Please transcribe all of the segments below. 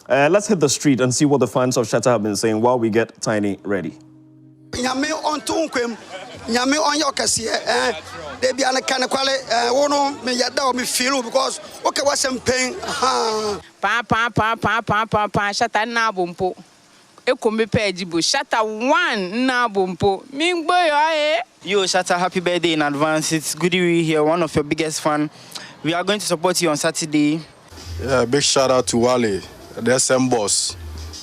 Let's hit the street and see what the fans of Shatta have been saying while we get Tiny ready. Nyame on tunkwem, nyame on yokase they be an kind of quality wono me yada me feel because okay was some pain pa Shatta na bompo ekomi page bu Shatta 1 na bompo mingbo yo Yo Shatta, happy birthday in advance. It's good to be here, one of your biggest fan. We are going to support you on Saturday. Yeah, big shout out to Wale, the SM boss.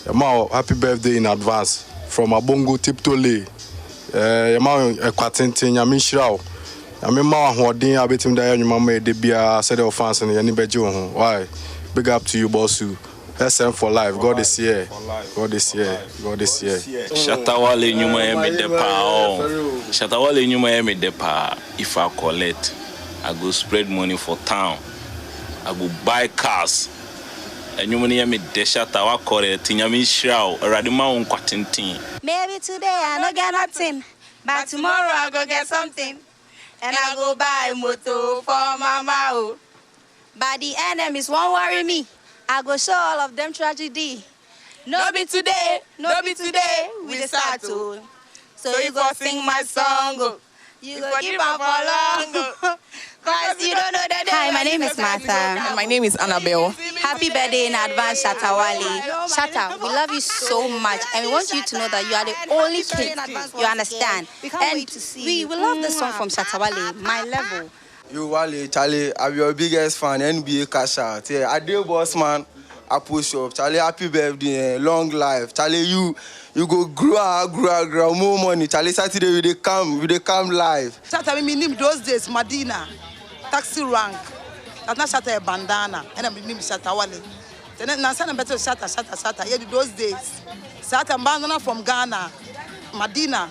Happy birthday in advance from Abongo Tiptole. Ekwatintin Yamishirao. Yamima Hodin abetim da mama debia said of fans and yani bejo. Why? Big up to you, boss. SM for life. God is here. God is here. God is here. Shatta Wale nyuma me depa. Shatta Wale nyuma me depa. If I collect, I go spread money for town. I go buy cars. And you money me de Shatta wa correct. Nyami shroud. Radima on kwatintin. Maybe today I no get nothing, but tomorrow I go get something, and I go buy motor for mama. But the enemies won't worry me. I go show all of them tragedy. No be today, we dey start to. So you go sing my song, you go keep on for long, cause you don't know the day. Hi, my name is Martha. And my name is Annabelle. Happy birthday in advance, Shatta Wale. Shatta, we love you so much, and we want you to know that you are the only kid. You understand? And we love the song from Shatta Wale, My Level. You Wale, Charlie, I'm your biggest fan, NBA cash out. Yeah, I do boss man, I push up. Charlie, happy birthday, long life. Charlie, you go grow more money. Charlie, Saturday we dey come live. Shatta, me name those days Medina, taxi rank. That's not Shatta a bandana, and I'm name Shatta Wale. Then now say I'm better Shatta. Yeah, those days. Shatta bandana from Ghana, Medina,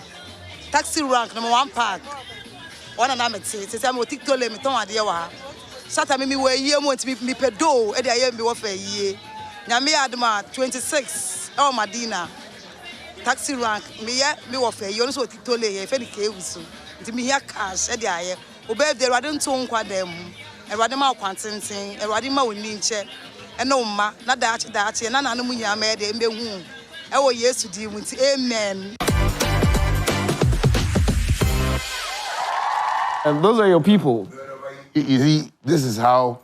taxi rank #1 park. One and I'm say I'm TikTok me ton ade wa. Shatta me we year mo me pedo e dey year me wo fa yie. Nyame Adom 26 Medina. Taxi rank me wo fa yie no so TikTok le ye fe ni ke wusu. Nti me here cash e dey aye. Obe dey rade nto nkwa dem. Erade ma kwantenten, erade ma woni nche. E no ma na daache na nanu mu nyama e dey mbehu. E wo Yesu di mu nti amen. And those are your people. You see, this is how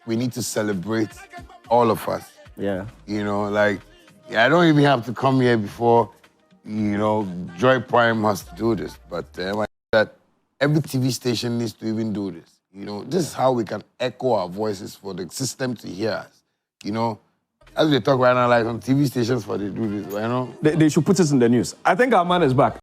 we need to celebrate all of us. Yeah. You know, like, I don't even have to come here before, you know, Joy Prime has to do this. But that every TV station needs to even do this. You know, this is how we can echo our voices for the system to hear us. You know, as we talk right now, like on TV stations for they do this, you know. They should put this in the news. I think our man is back.